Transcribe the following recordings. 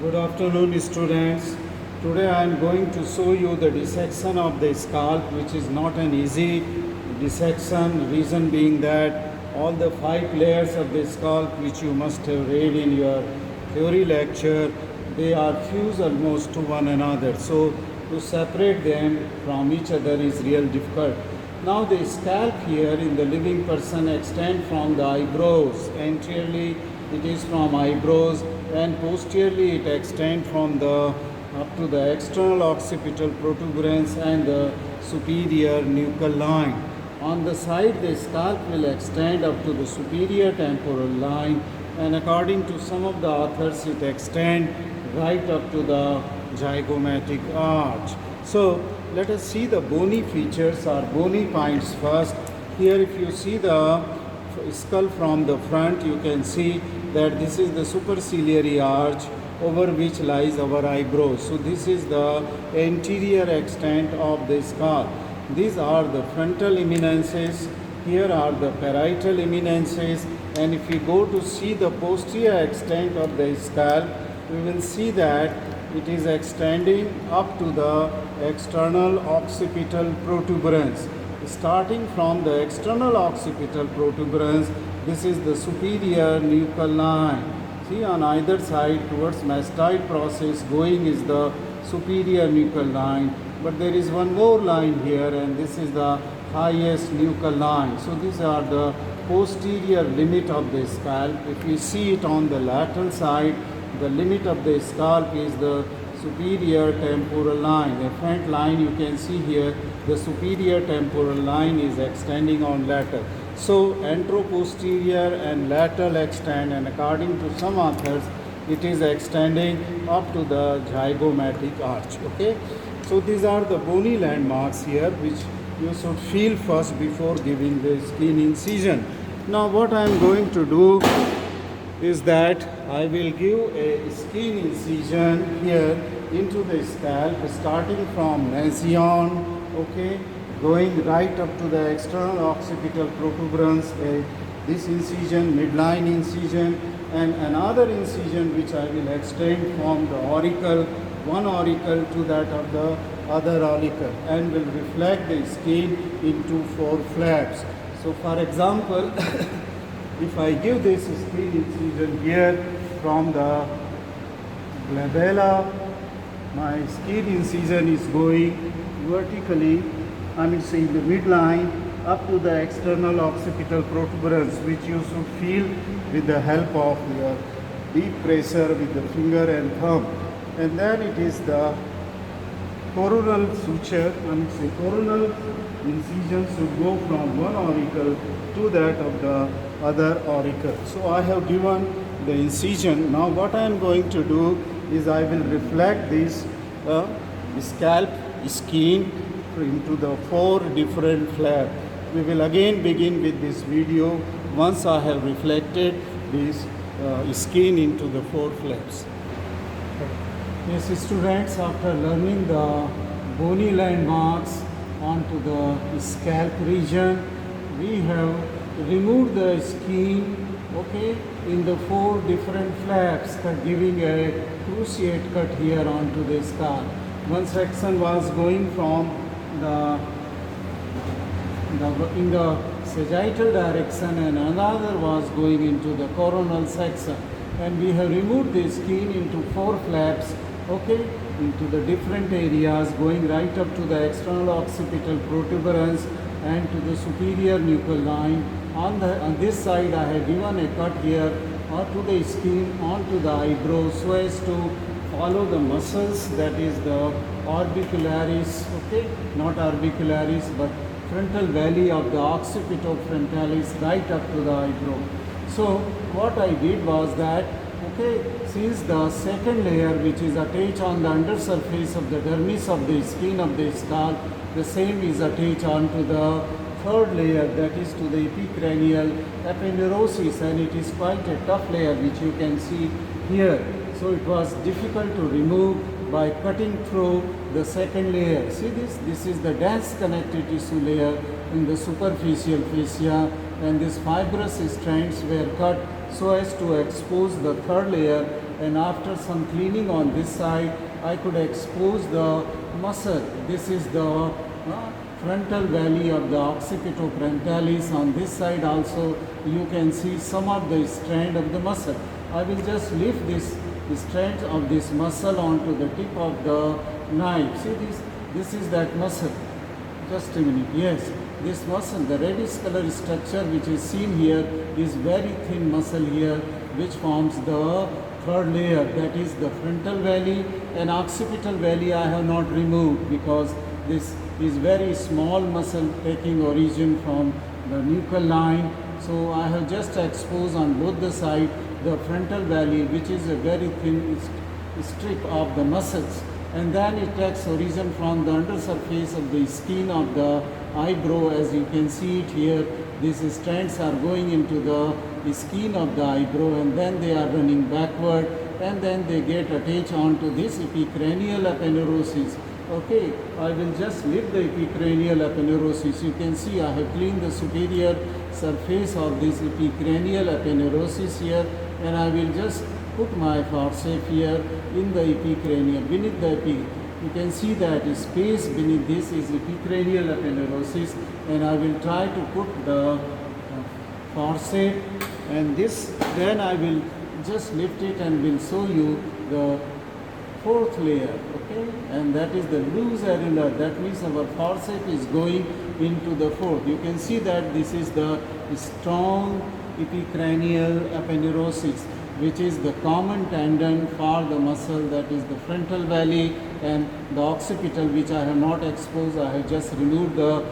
Good afternoon, students. Today I am going to show you the dissection of the scalp, which is not an easy dissection. Reason being that all the 5 layers of the scalp, which you must have read in your theory lecture, they are fused almost to one another. So to separate them from each other is real difficult. Now the scalp here in the living person extend from the eyebrows. Anteriorly it is from eyebrows and posteriorly it extends from the up to the external occipital protuberance and the superior nuchal line. On the side the scalp will extend up to the superior temporal line, and according to some of the authors it extends right up to the zygomatic arch. So let us see the bony features or bony points first. Here if you see the skull from the front, you can see that this is the superciliary arch over which lies our eyebrows. So this is the anterior extent of the skull. These are the frontal eminences. Here are the parietal eminences, and if we go to see the posterior extent of the skull, we will see that it is extending up to the external occipital protuberance. Starting from the external occipital protuberance, this is the superior nuchal line. See, on either side towards mastoid process going is the superior nuchal line, but there is one more line here, and this is the highest nuchal line. So these are the posterior limit of the scalp. If we see it on the lateral side, the limit of the scalp is the superior temporal line. The front line you can see here, the superior temporal line is extending on lateral. So anteroposterior and lateral extend, and according to some authors, it is extending up to the zygomatic arch. Okay, so these are the bony landmarks here, which you should feel first before giving the skin incision. Now what I am going to do is that I will give a skin incision here into the scalp, starting from mesion, okay, going right up to the external occipital protuberance, this incision, midline incision, and another incision which I will extend from the auricle, one auricle to that of the other auricle, and will reflect the skin into 4 flaps. So for example, if I give this skin incision here from the glabella, my skin incision is going vertically, in the midline up to the external occipital protuberance, which you should feel with the help of your deep pressure with the finger and thumb. And then it is the coronal suture, coronal incision should go from one auricle to that of the other auricle. So I have given the incision. Now what I am going to do is I will reflect this scalp skin into the 4 different flaps. We will again begin with this video once I have reflected this skin into the 4 flaps. Yes, students, after learning the bony landmarks onto the scalp region, we have removed the skin, okay, in the 4 different flaps, giving a cruciate cut here onto the scalp. One section was going from in the sagittal direction, and another was going into the coronal section, and we have removed the skin into 4 flaps, okay, into the different areas, going right up to the external occipital protuberance and to the superior nuchal line. On this side I have given a cut here to the skin onto the eyebrow so as to follow the muscles, that is the orbicularis, okay, not orbicularis but frontal valley of the occipitofrontalis right up to the eyebrow. So what I did was that, okay, since the second layer which is attached on the undersurface of the dermis of the skin of the skull, the same is attached onto the third layer, that is to the epicranial aponeurosis, and it is quite a tough layer which you can see here. So it was difficult to remove by cutting through the second layer. See this? This is the dense connective tissue layer in the superficial fascia, and these fibrous strands were cut so as to expose the third layer and after some cleaning on this side, I could expose the muscle. This is the frontal valley of the occipitofrontalis. On this side also you can see some of the strand of the muscle. I will just lift this strand of this muscle onto the tip of the knife. See this is that muscle. Just a minute. Yes, this muscle, the reddish color structure which is seen here is very thin muscle here, which forms the third layer, that is the frontal valley. And occipital valley I have not removed because this is very small muscle taking origin from the nuchal line. So I have just exposed on both the side the frontal valley, which is a very thin strip of the muscles. And then it takes origin from the undersurface of the skin of the eyebrow. As you can see it here, these strands are going into the skin of the eyebrow, and then they are running backward, and then they get attached onto this epicranial aponeurosis. Okay, I will just lift the epicranial aponeurosis. You can see I have cleaned the superior surface of this epicranial aponeurosis here, and I will just put my forceps here in the epicranium, beneath the you can see that space beneath this is epicranial aponeurosis, and I will try to put the forceps, and this, then I will just lift it and will show you the fourth layer, okay, and that is the loose areolar. That means our forceps is going into the fourth. You can see that this is the strong epicranial aponeurosis, which is the common tendon for the muscle, that is the frontal valley, and the occipital, which I have not exposed. I have just removed the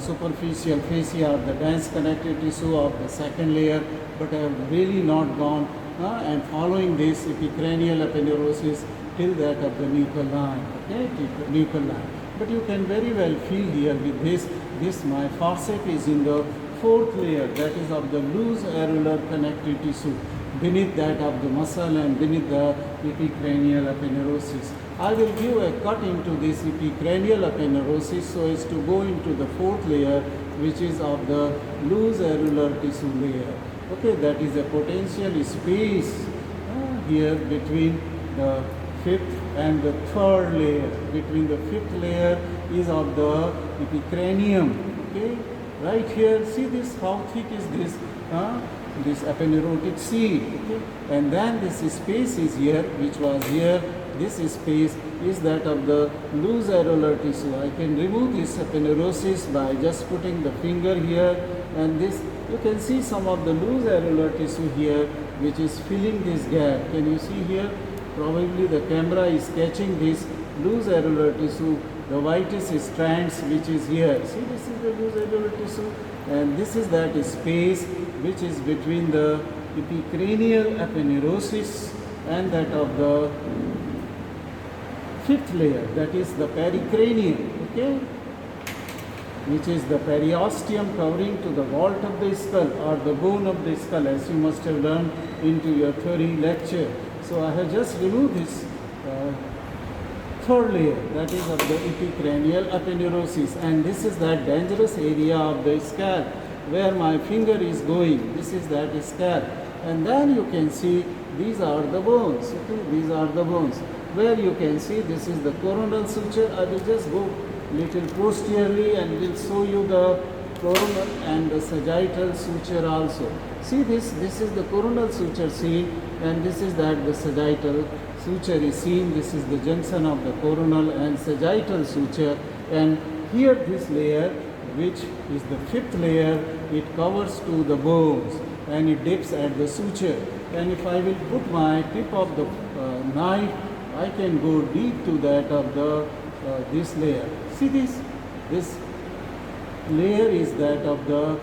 superficial fascia, the dense connective tissue of the second layer, but I have really not gone and following this epicranial aponeurosis till that of the nuchal line, okay, nuchal line. But you can very well feel here with this my forceps is in the fourth layer, that is of the loose areolar connective tissue, beneath that of the muscle and beneath the epicranial aponeurosis. I will give a cut into this epicranial aponeurosis so as to go into the fourth layer, which is of the loose areolar tissue layer. Okay, that is a potential space here between the fifth and the third layer. Between the fifth layer is of the epicranium. Okay, right here, see this, how thick is this? This aponeurotic seed, okay? And then this space is here, which was here. This space is that of the loose areolar tissue. I can remove this aponeurosis by just putting the finger here, and this, you can see some of the loose areolar tissue here, which is filling this gap. Can you see here? Probably the camera is catching this loose areolar tissue, the whitish strands which is here. See, this is the loose areolar tissue, and this is that space which is between the epicranial aponeurosis and that of the fifth layer, that is the pericranium, okay, which is the periosteum covering to the vault of the skull or the bone of the skull, as you must have learned into your theory lecture. So I have just removed this third layer, that is of the epicranial aponeurosis, and this is that dangerous area of the scalp where my finger is going. This is that scalp, and then you can see these are the bones. Okay, these are the bones where you can see this is the coronal suture. I will just go little posteriorly and will show you the coronal and the sagittal suture also. See this is the coronal suture seen, and this is that the sagittal suture is seen. This is the junction of the coronal and sagittal suture, and here this layer, which is the fifth layer, it covers to the bones and it dips at the suture. And if I will put my tip of the knife, I can go deep to that of the this layer. See this layer is that of the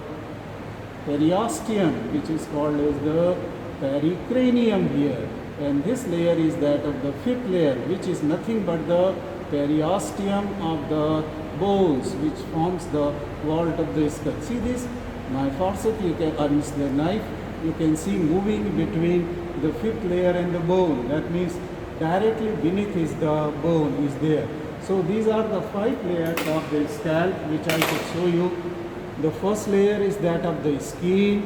periosteum, which is called as the pericranium here, and this layer is that of the fifth layer, which is nothing but the periosteum of the bones, which forms the vault of the skull. See this, my forceps, you can, or the knife, you can see moving between the fifth layer and the bone. That means directly beneath is the bone is there. So these are the 5 layers of the scalp which I could show you. The first layer is that of the skin,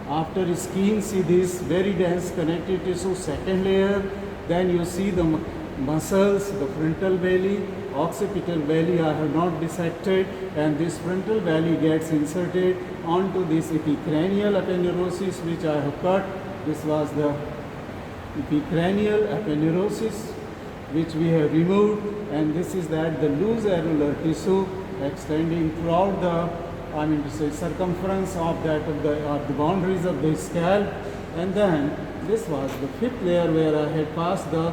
After skin, see this very dense connective tissue, second layer. Then you see the muscles, the frontal belly, occipital belly I have not dissected, and this frontal belly gets inserted onto this epicranial aponeurosis which I have cut. This was the epicranial aponeurosis which we have removed, and this is that the loose areolar tissue extending throughout the, I mean to say, circumference of that of the boundaries of the scalp. And then this was the fifth layer where I had passed the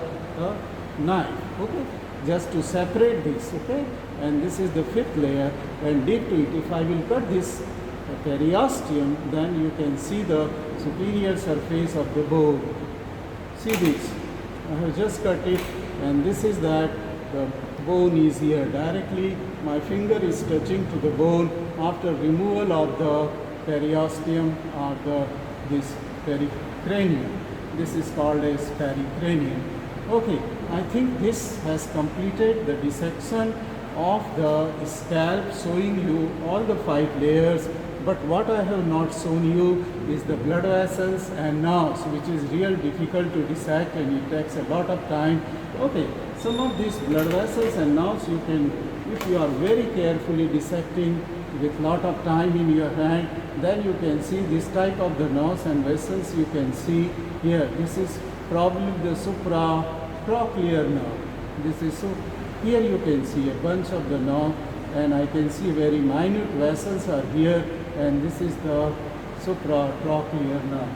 knife, okay, just to separate this, okay. And this is the fifth layer, and deep to it, if I will cut this periosteum, then you can see the superior surface of the bone. See this, I have just cut it, and this is that the bone is here directly. My finger is touching to the bone after removal of the periosteum or this pericranium. This is called as pericranium. Okay, I think this has completed the dissection of the scalp, showing you all the 5 layers. But what I have not shown you is the blood vessels and nerves, which is real difficult to dissect and it takes a lot of time. Okay, some of these blood vessels and nerves you can, if you are very carefully dissecting with lot of time in your hand, then you can see this type of the nerves and vessels you can see here. This is probably the supracochlear nerve. This is so. Here you can see a bunch of the nerve, and I can see very minute vessels are here, and this is the supracochlear nerve.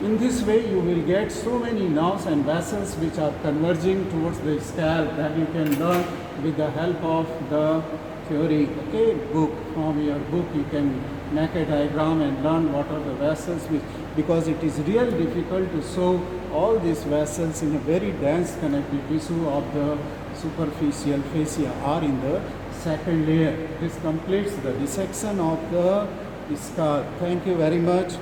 In this way you will get so many nerves and vessels which are converging towards the scalp that you can learn with the help of the theory, okay, book. From your book you can make a diagram and learn what are the vessels, which, because it is real difficult to show all these vessels in a very dense connective tissue of the superficial fascia or in the second layer. This completes the dissection of the scalp. Thank you very much.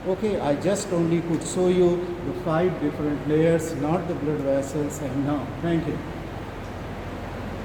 Okay, I just only could show you the 5 different layers, not the blood vessels, and now thank you.